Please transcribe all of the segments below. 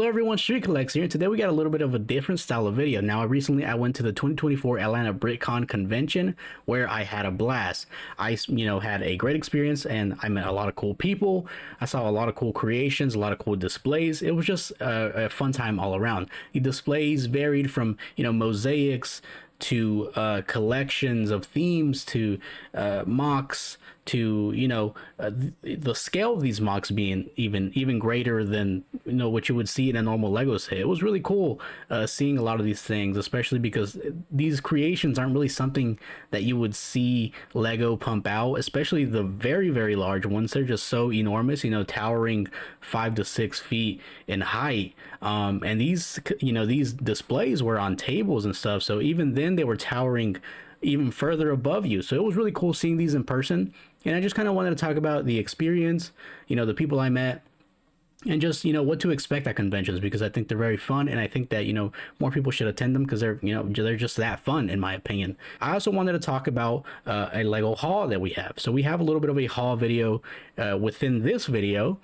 Hello everyone, Street Collects here, and today we got a little bit of a different style of video. Now, recently I went to the 2024 Atlanta BritCon convention where I had a blast. I, had a great experience and I met a lot of cool people. I saw a lot of cool creations, a lot of cool displays. It was just a fun time all around. The displays varied from, mosaics to collections of themes to MOCs to the scale of these MOCs being even greater than what you would see in a normal Lego set. It was really cool seeing a lot of these things, especially because these creations aren't really something that you would see Lego pump out, especially the very large ones. They're just so enormous, towering 5 to 6 feet in height. And these displays were on tables and stuff, so even then they were towering even further above you. So it was really cool seeing these in person. And I just kind of wanted to talk about the experience, the people I met, and just what to expect at conventions, because I think they're very fun, and I think that more people should attend them because they're just that fun, in my opinion. I also wanted to talk about a Lego haul that we have. So we have a little bit of a haul video within this video,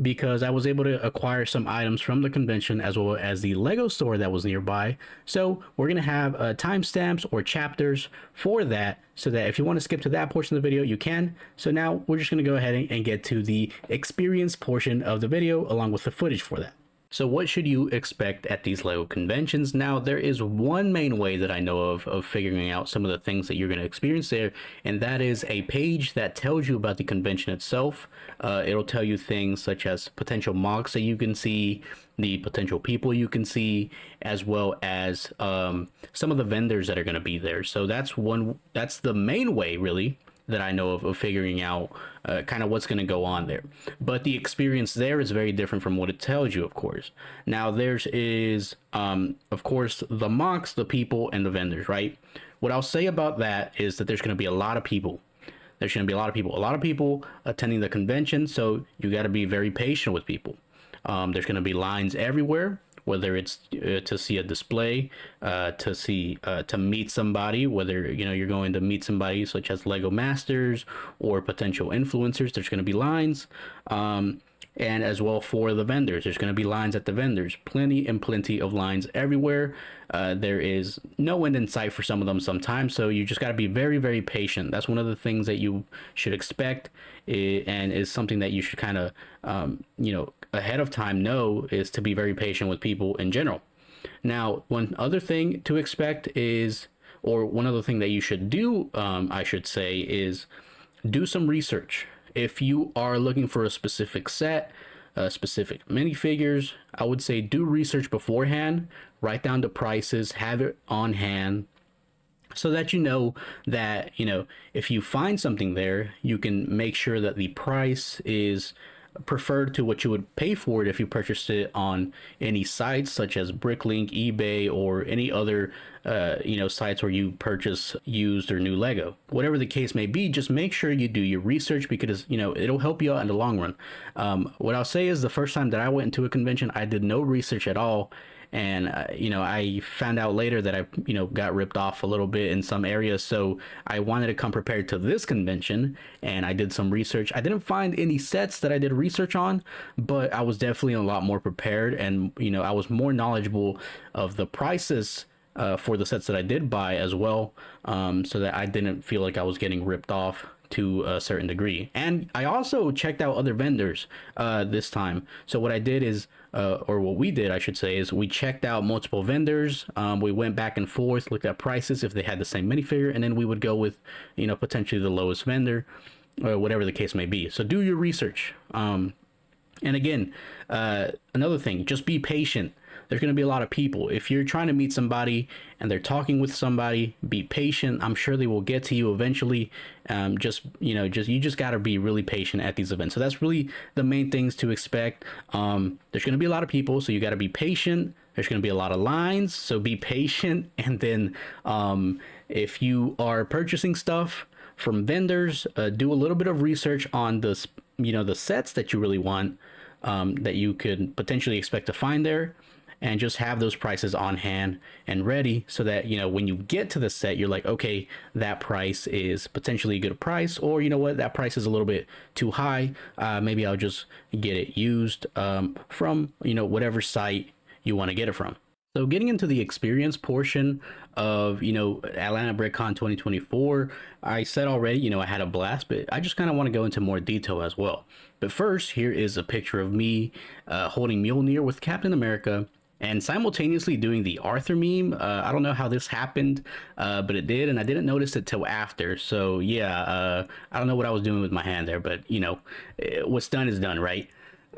because I was able to acquire some items from the convention as well as the Lego store that was nearby. So we're going to have timestamps or chapters for that, so that if you want to skip to that portion of the video, you can. So now we're just going to go ahead and get to the experience portion of the video along with the footage for that. So what should you expect at these Lego conventions? Now, there is one main way that I know of figuring out some of the things that you're going to experience there, and that is a page that tells you about the convention itself. It'll tell you things such as potential MOCs that you can see, the potential people you can see, as well as some of the vendors that are going to be there. So that's the main way, really, that I know of figuring out kind of what's going to go on there. But the experience there is very different from what it tells you, of course. Now, there's of course, the MOCs, the people, and the vendors, right? What I'll say about that is that there's going to be a lot of people. There's going to be a lot of people attending the convention, so you got to be very patient with people. There's going to be lines everywhere, whether it's to see a display, to meet somebody, whether you're going to meet somebody such as Lego Masters or potential influencers. There's going to be lines, and as well for the vendors, there's going to be lines at the vendors. Plenty of lines everywhere. There is no end in sight for some of them sometimes, so you just got to be very patient. That's one of the things that you should expect, and is something that you should kind of ahead of time know, is to be very patient with people in general. Now, one other thing to expect is, or one other thing that you should do, I should say, is do some research. If you are looking for a specific set, specific minifigures, I would say do research beforehand, write down the prices, have it on hand, so that that if you find something there, you can make sure that the price is preferred to what you would pay for it if you purchased it on any sites such as Bricklink, eBay, or any other sites where you purchase used or new Lego. Whatever the case may be, just make sure you do your research, because it'll help you out in the long run. What I'll say is, the first time that I went into a convention, I did no research at all. And, I found out later that I, got ripped off a little bit in some areas. So I wanted to come prepared to this convention, and I did some research. I didn't find any sets that I did research on, but I was definitely a lot more prepared. And, I was more knowledgeable of the prices for the sets that I did buy as well, so that I didn't feel like I was getting ripped off to a certain degree. And I also checked out other vendors this time. So what I did is, or what we did, I should say, is we checked out multiple vendors. We went back and forth, looked at prices if they had the same minifigure, and then we would go with, potentially the lowest vendor, or whatever the case may be. So do your research. And again, another thing, just be patient. There's going to be a lot of people. If you're trying to meet somebody and they're talking with somebody, be patient. I'm sure they will get to you eventually. You just got to be really patient at these events. So that's really the main things to expect. There's going to be a lot of people, so you got to be patient. There's going to be a lot of lines, so be patient. And then if you are purchasing stuff from vendors, do a little bit of research on the sets that you really want, that you could potentially expect to find there. and just have those prices on hand and ready, so that when you get to the set, you're like, okay, that price is potentially a good price, or you know what, that price is a little bit too high. Maybe I'll just get it used from whatever site you want to get it from. So getting into the experience portion of Atlanta BritCon 2024, I said already, I had a blast, but I just kind of want to go into more detail as well. But first, here is a picture of me holding Mjolnir with Captain America and simultaneously doing the Arthur meme. I don't know how this happened, but it did, and I didn't notice it till after. So yeah, I don't know what I was doing with my hand there, but what's done is done, right?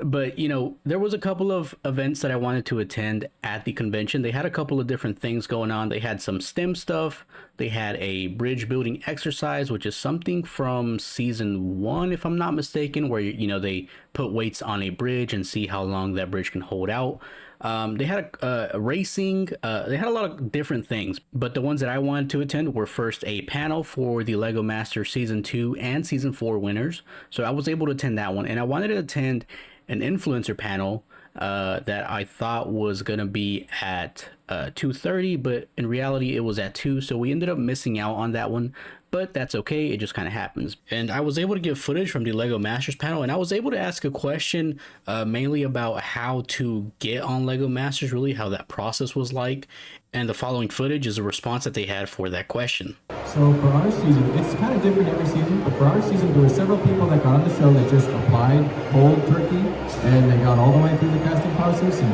But there was a couple of events that I wanted to attend at the convention. They had a couple of different things going on. They had some STEM stuff. They had a bridge building exercise, which is something from season 1, if I'm not mistaken, where they put weights on a bridge and see how long that bridge can hold out. They had a racing. They had a lot of different things, but the ones that I wanted to attend were first a panel for the Lego Master season 2 and season 4 winners. So I was able to attend that one, and I wanted to attend an influencer panel that I thought was gonna be at 2:30, but in reality it was at 2, so we ended up missing out on that one. But that's okay, it just kind of happens. And I was able to get footage from the Lego Masters panel, and I was able to ask a question mainly about how to get on Lego Masters, really how that process was like. And the following footage is a response that they had for that question. So for our season, it's kind of different every season, but for our season, there were several people that got on the show that just applied cold turkey, and they got all the way through the casting process, and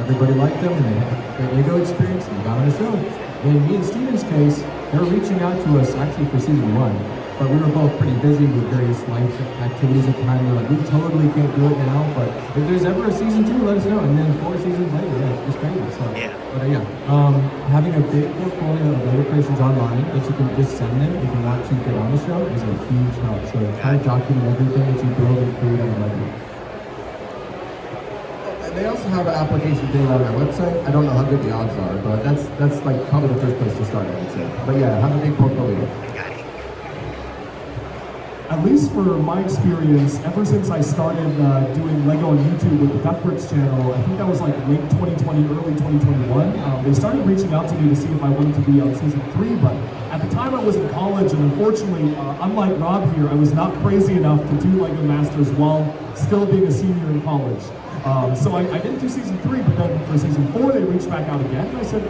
everybody liked them, and they had their Lego experience, and they got on the show. In me and Steven's case, they were reaching out to us actually for season 1, but we were both pretty busy with various life activities at the time. We were like, we totally can't do it now, but if there's ever a season 2, let us know. And then 4 seasons later, yeah, it's crazy. So, yeah. But having a big portfolio of Lego creations online that you can just send them if you want to get on the show is a huge help. So kind of document everything that you build and create on Lego. They also have an application thing on their website. I don't know how good the odds are, but that's like probably the first place to start, I would say. But yeah, have a big portfolio. At least for my experience, ever since I started doing Lego on YouTube with the Duckbricks channel, I think that was like late 2020, early 2021, they started reaching out to me to see if I wanted to be on season 3, but at the time I was in college, and unfortunately, unlike Rob here, I was not crazy enough to do Lego Masters while still being a senior in college. So I didn't do season 3, but then for season 4, they reached back out again, and I said,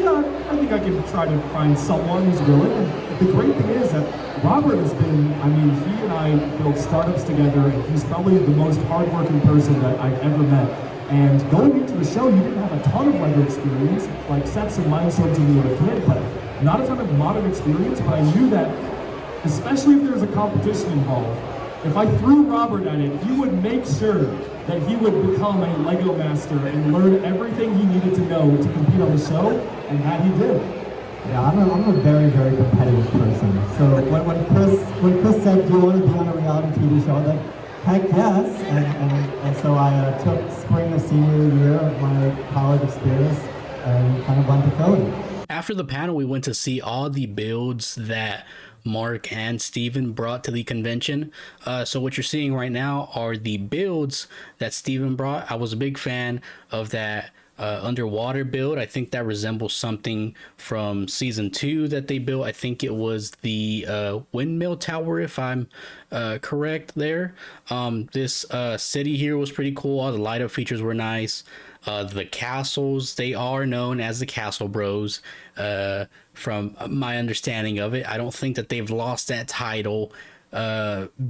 yeah, I think I can try to find someone who's willing. And the great thing is that Robert has been, he and I built startups together, and he's probably the most hardworking person that I've ever met. And going into the show, you didn't have a ton of Lego experience, like sets and milestones when you were a kid, but not a ton of modern experience. But I knew that, especially if there's a competition involved, if I threw Robert at it, he would make sure that he would become a Lego master and learn everything he needed to know to compete on the show, and that he did. Yeah, I'm a very, very competitive person. So when Chris said, do you want to be on a reality TV show, I was like, heck yes. And so I took spring of senior year of my college experience and kind of went to Philly. After the panel, we went to see all the builds that Mark and Steven brought to the convention. So what you're seeing right now are the builds that Steven brought. I was a big fan of that underwater build. I think that resembles something from season 2 that they built. I think it was the windmill tower, if I'm correct there. This city here was pretty cool. All the light up features were nice. The castles, they are known as the Castle Bros, from my understanding of it. I don't think that they've lost that title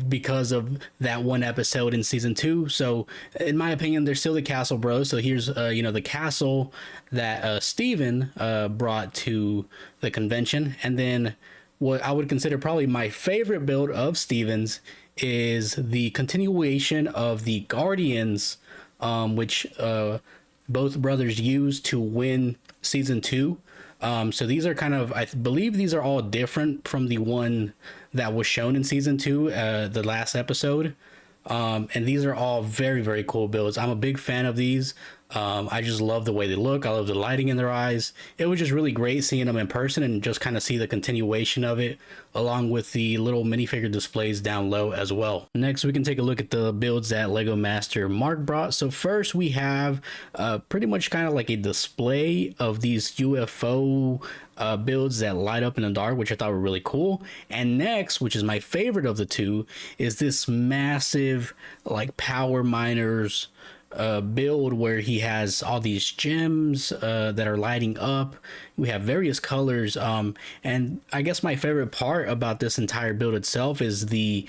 because of that one episode in season 2. So in my opinion, they're still the Castle Bros. So here's the castle that Steven brought to the convention. And then what I would consider probably my favorite build of Steven's is the continuation of the Guardians, which both brothers used to win season 2. So these are kind of, I believe these are all different from the one that was shown in season 2, the last episode. And these are all very, very cool builds. I'm a big fan of these. I just love the way they look. I love the lighting in their eyes. It was just really great seeing them in person and just kind of see the continuation of it, along with the little minifigure displays down low as well. Next, we can take a look at the builds that Lego Master Mark brought. So first, we have pretty much kind of like a display of these UFO builds that light up in the dark, which I thought were really cool. And next, which is my favorite of the two, is this massive like power miners build where he has all these gems that are lighting up. We have various colors, and I guess my favorite part about this entire build itself is the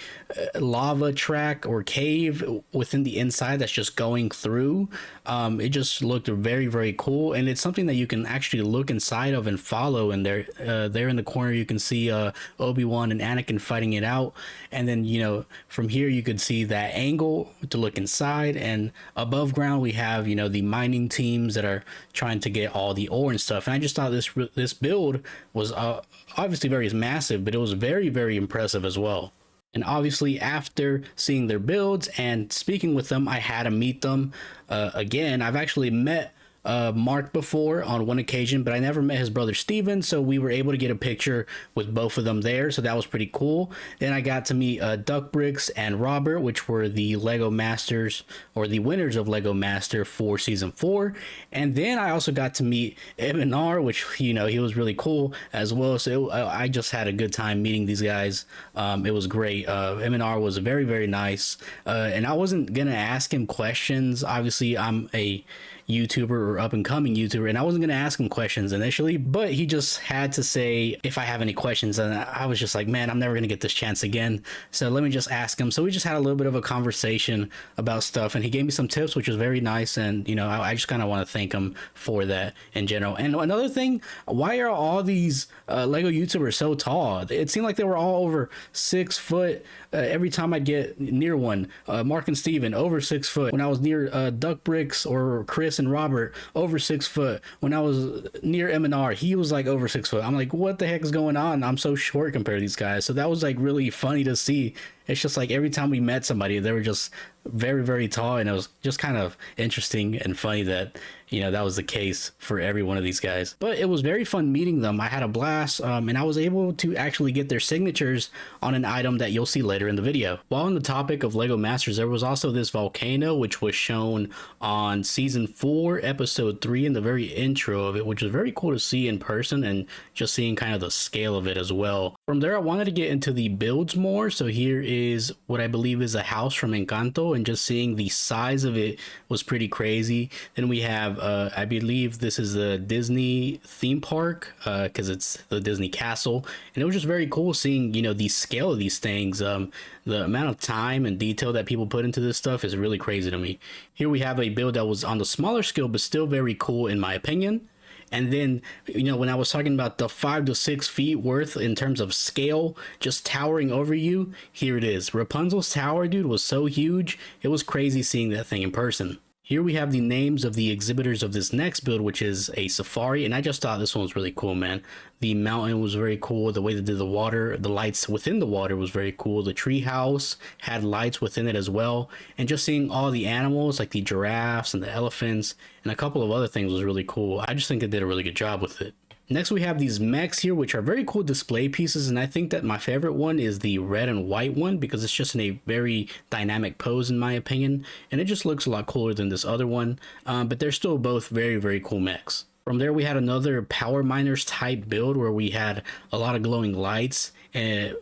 lava track or cave within the inside that's just going through. It just looked very, very cool, and it's something that you can actually look inside of and follow. And there in the corner you can see Obi-Wan and Anakin fighting it out, and then from here you could see that angle to look inside. And above ground we have the mining teams that are trying to get all the ore and stuff. And I just thought this build was obviously very massive, but it was very, very impressive as well. And obviously, after seeing their builds and speaking with them, I had to meet them again. I've actually met Mark before on one occasion, but I never met his brother Steven, so we were able to get a picture with both of them there, so that was pretty cool. Then I got to meet Duck Bricks and Robert, which were the Lego Masters, or the winners of Lego Master for Season 4. And then I also got to meet M&R, which, he was really cool as well, so I just had a good time meeting these guys. It was great. M&R was very, very nice, and I wasn't gonna ask him questions. Obviously, I'm a YouTuber or up and coming YouTuber, and I wasn't going to ask him questions initially, but he just had to say if I have any questions, and I was just like, man, I'm never going to get this chance again, so let me just ask him. So we just had a little bit of a conversation about stuff, and he gave me some tips, which was very nice. And I just kind of want to thank him for that in general. And another thing, why are all these Lego YouTubers so tall? It seemed like they were all over 6 foot every time I get near one. Mark and Steven over 6 foot. When I was near Duck Bricks or Chris and Robert, over 6 foot. When I was near M&R, he was like over 6 foot. I'm like, what the heck is going on? I'm so short compared to these guys. So that was like really funny to see. It's just like every time we met somebody, they were just very, very tall, and it was just kind of interesting and funny that that was the case for every one of these guys. But it was very fun meeting them. I had a blast, and I was able to actually get their signatures on an item that you'll see later in the video. While on the topic of Lego Masters, there was also this volcano which was shown on Season 4 Episode 3 in the very intro of it, which was very cool to see in person and just seeing kind of the scale of it as well. From there, I wanted to get into the builds more. So here is what I believe is a house from Encanto, and just seeing the size of it was pretty crazy. Then we have I believe this is the Disney theme park, because it's the Disney castle, and it was just very cool seeing the scale of these things. The amount of time and detail that people put into this stuff is really crazy to me. Here we have a build that was on the smaller scale, but still very cool in my opinion. And then, when I was talking about the 5 to 6 feet worth in terms of scale, just towering over you, here it is. Rapunzel's tower, dude, was so huge. It was crazy seeing that thing in person. Here we have the names of the exhibitors of this next build, which is a safari, and I just thought this one was really cool, man. The mountain was very cool. The way they did the water, the lights within the water was very cool. The tree house had lights within it as well. And just seeing all the animals, like the giraffes and the elephants and a couple of other things, was really cool. I just think they did a really good job with it. Next, we have these mechs here, which are very cool display pieces, and I think that my favorite one is the red and white one because it's just in a very dynamic pose in my opinion, and it just looks a lot cooler than this other one, but they're still both very, very cool mechs. From there, we had another power miners type build where we had a lot of glowing lights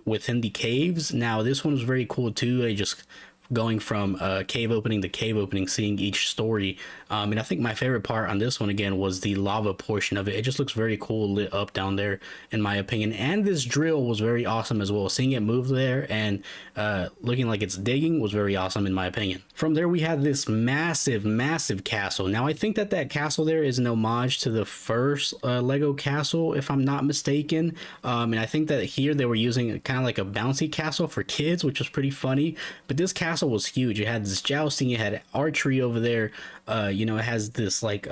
within the caves. Now, this one was very cool too. I just going from cave opening to cave opening, seeing each story. And I think my favorite part on this one again was the lava portion of it. It just looks very cool lit up down there in my opinion. And this drill was very awesome as well. Seeing it move there and looking like it's digging was very awesome in my opinion. From there we had this massive, massive castle. Now I think that that castle there is an homage to the first Lego castle, if I'm not mistaken. And I think that here they were using kind of like a bouncy castle for kids, which was pretty funny. But this castle was huge. It had this jousting, it had archery over there. It has this like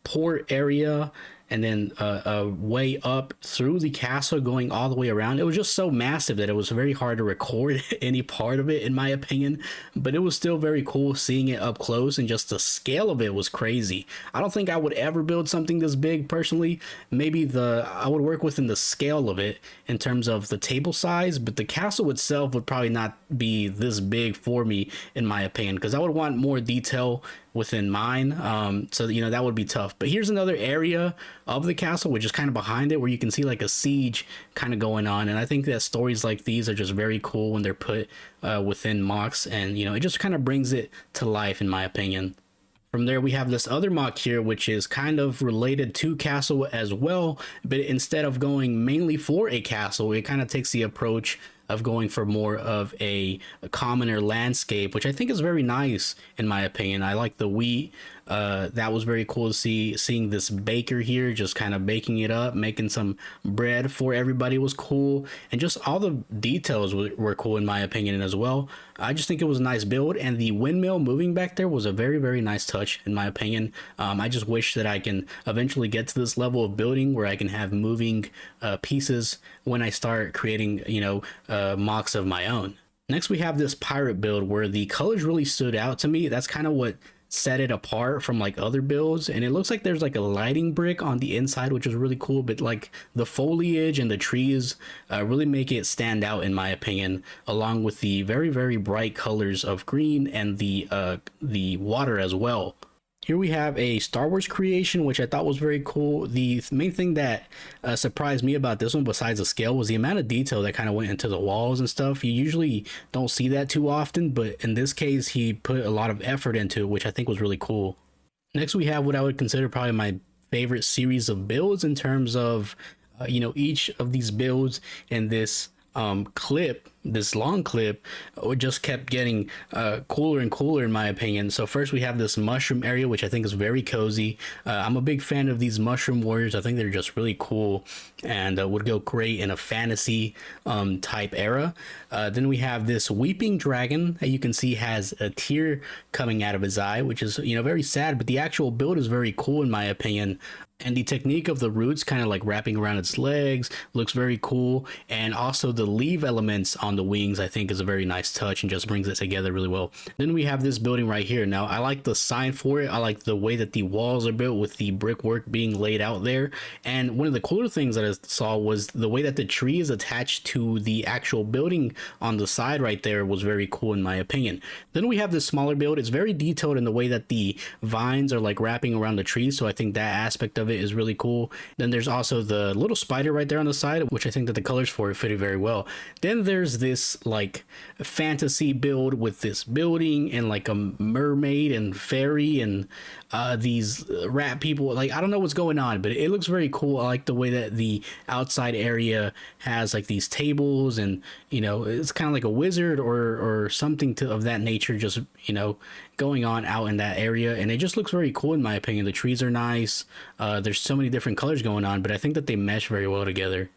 port area, and then a way up through the castle going all the way around. It was just so massive that it was very hard to record any part of it, in my opinion, but it was still very cool seeing it up close, and just the scale of it was crazy. I don't think I would ever build something this big personally. Maybe I would work within the scale of it in terms of the table size, but the castle itself would probably not be this big for me, in my opinion, because I would want more detail within mine. So that would be tough. But here's another area of the castle which is kind of behind it, where you can see like a siege kind of going on, and I think that stories like these are just very cool when they're put within MOCs, and it just kind of brings it to life, in my opinion. From there, we have this other MOC here, which is kind of related to castle as well, but instead of going mainly for a castle, it kind of takes the approach of going for more of a commoner landscape, which I think is very nice, in my opinion. I like the wheat. That was very cool to seeing this baker here just kind of baking it up, making some bread for everybody was cool, and just all the details were cool, in my opinion, as well. I just think it was a nice build, and the windmill moving back there was a very, very nice touch, in my opinion. I just wish that I can eventually get to this level of building where I can have moving pieces when I start creating MOCs of my own. Next, we have this pirate build where the colors really stood out to me. That's kind of what set it apart from like other builds, and it looks like there's like a lighting brick on the inside, which is really cool, but like the foliage and the trees really make it stand out, in my opinion, along with the very, very bright colors of green and the water as well. Here we have a Star Wars creation, which I thought was very cool. The main thing that surprised me about this one, besides the scale, was the amount of detail that kind of went into the walls and stuff. You usually don't see that too often, but in this case, he put a lot of effort into it, which I think was really cool. Next, we have what I would consider probably my favorite series of builds in terms of, each of these builds in this this long clip just kept getting cooler and cooler, in my opinion. So first we have this mushroom area, which I think is very cozy. I'm a big fan of these mushroom warriors. I think they're just really cool and would go great in a fantasy type era. Then we have this weeping dragon that you can see has a tear coming out of his eye, which is very sad, but the actual build is very cool, in my opinion. And the technique of the roots kind of like wrapping around its legs looks very cool. And also the leaf elements on the wings, I think, is a very nice touch and just brings it together really well. Then we have this building right here. Now, I like the sign for it. I like the way that the walls are built with the brickwork being laid out there. And one of the cooler things that I saw was the way that the tree is attached to the actual building on the side right there was very cool, in my opinion. Then we have this smaller build. It's very detailed in the way that the vines are like wrapping around the trees. So I think that aspect of it is really cool. Then there's also the little spider right there on the side, which I think that the colors for it fitted very well. Then there's this like fantasy build with this building and like a mermaid and fairy and these rat people. Like, I don't know what's going on, but it looks very cool. I like the way that the outside area has like these tables, and it's kind of like a wizard or something of that nature, just going on out in that area, and it just looks very cool, in my opinion. The trees are nice. There's so many different colors going on, but I think that they mesh very well together.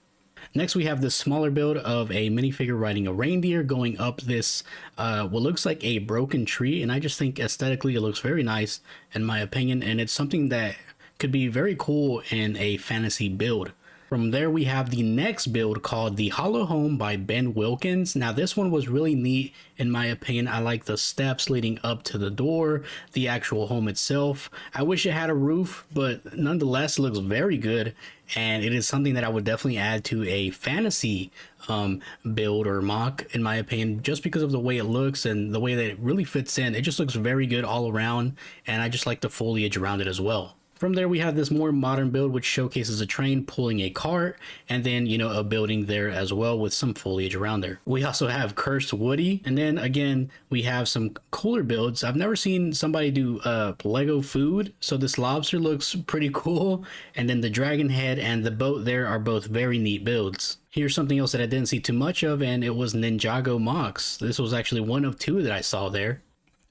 Next, we have this smaller build of a minifigure riding a reindeer going up this what looks like a broken tree, and I just think aesthetically it looks very nice, in my opinion, and it's something that could be very cool in a fantasy build. From there, we have the next build called the Hollow Home by Ben Wilkins. Now, this one was really neat, in my opinion. I like the steps leading up to the door, the actual home itself. I wish it had a roof, but nonetheless, it looks very good. And it is something that I would definitely add to a fantasy build or MOC, in my opinion, just because of the way it looks and the way that it really fits in. It just looks very good all around, and I just like the foliage around it as well. From there, we have this more modern build, which showcases a train pulling a cart, and then, a building there as well with some foliage around there. We also have Cursed Woody, and then again, we have some cooler builds. I've never seen somebody do Lego food, so this lobster looks pretty cool, and then the dragon head and the boat there are both very neat builds. Here's something else that I didn't see too much of, and it was Ninjago MOCs. This was actually one of two that I saw there.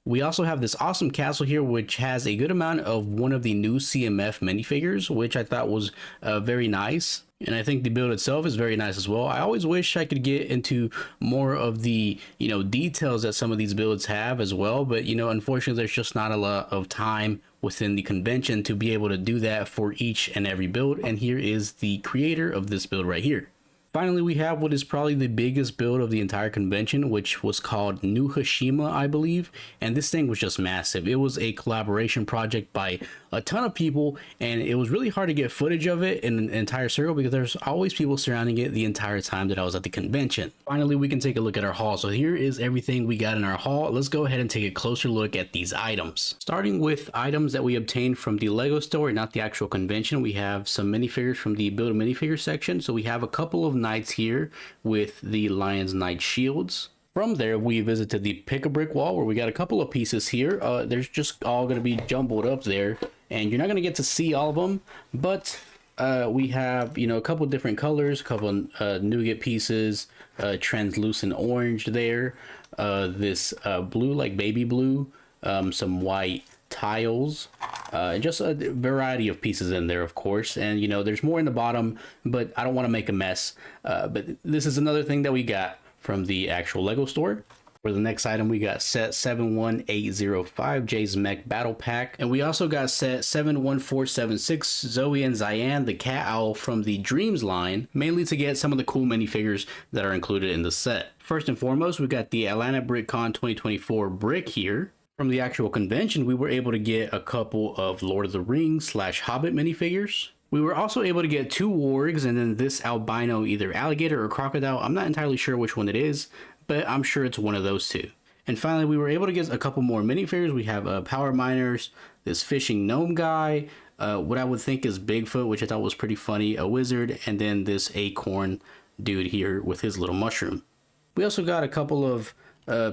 We also have this awesome castle here, which has a good amount of one of the new CMF minifigures, which I thought was very nice. And I think the build itself is very nice as well. I always wish I could get into more of the, details that some of these builds have as well. But, unfortunately, there's just not a lot of time within the convention to be able to do that for each and every build. And here is the creator of this build right here. Finally, we have what is probably the biggest build of the entire convention, which was called New Hashima, I believe. And this thing was just massive. It was a collaboration project by a ton of people, and it was really hard to get footage of it in an entire circle because there's always people surrounding it the entire time that I was at the convention. Finally, we can take a look at our haul. So here is everything we got in our haul. Let's go ahead and take a closer look at these items. Starting with items that we obtained from the Lego store, not the actual convention, we have some minifigures from the Build a Minifigure section. So we have a couple of knights here with the Lion's Knight shields. From there, we visited the Pick-a-Brick wall where we got a couple of pieces here. There's just all going to be jumbled up there, and you're not going to get to see all of them, but we have, you know, a couple different colors, a couple nougat pieces, translucent orange there, this blue, like baby blue, some white tiles, and just a variety of pieces in there, of course. And you know, there's more in the bottom, but I don't want to make a mess. But this is another thing that we got from the actual Lego store. For the next item, we got set 71805 Jay's Mech Battle Pack, and we also got set 71476 Zoe and Zyan the Cat Owl from the Dreams line, mainly to get some of the cool minifigures that are included in the set. First and foremost, we got the Atlanta BrickCon 2024 brick here. From the actual convention, we were able to get a couple of Lord of the Rings / Hobbit minifigures. We were also able to get 2 wargs and then this albino either alligator or crocodile. I'm not entirely sure which one it is, but I'm sure it's one of those two. And finally, we were able to get a couple more minifigures. We have Power Miners, this fishing gnome guy, what I would think is Bigfoot, which I thought was pretty funny, a wizard, and then this acorn dude here with his little mushroom. We also got a couple of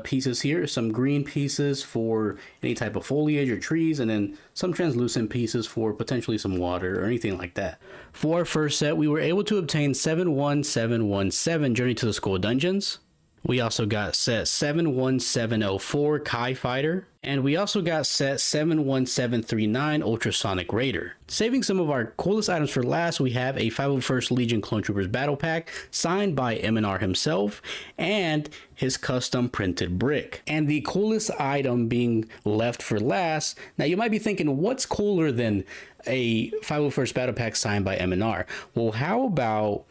pieces here, some green pieces for any type of foliage or trees, and then some translucent pieces for potentially some water or anything like that. For our first set, we were able to obtain 71717 Journey to the Skull Dungeons. We also got set 71704 Kai Fighter, and we also got set 71739 Ultrasonic Raider. Saving some of our coolest items for last, we have a 501st Legion Clone Troopers Battle Pack signed by MNR himself and his custom printed brick. And the coolest item being left for last, now you might be thinking, what's cooler than a 501st Battle Pack signed by MNR? Well, how about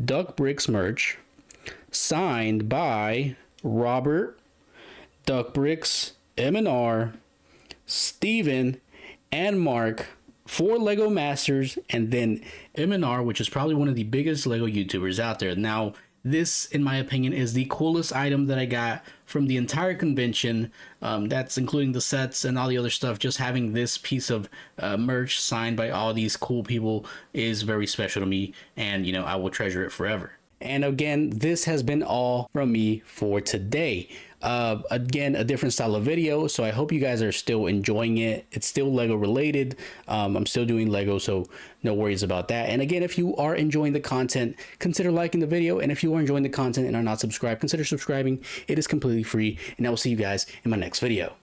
Duck Bricks merch signed by Robert, Duck Bricks, MNR, Steven, and Mark, 4 Lego Masters, and then MNR, which is probably one of the biggest Lego YouTubers out there. Now, this, in my opinion, is the coolest item that I got from the entire convention. That's including the sets and all the other stuff. Just having this piece of merch signed by all these cool people is very special to me, and you know, I will treasure it forever. And again, this has been all from me for today. Again, a different style of video, so I hope you guys are still enjoying it. It's still Lego related. I'm still doing Lego, so no worries about that. And again, if you are enjoying the content, consider liking the video. And if you are enjoying the content and are not subscribed, consider subscribing. It is completely free, and I will see you guys in my next video.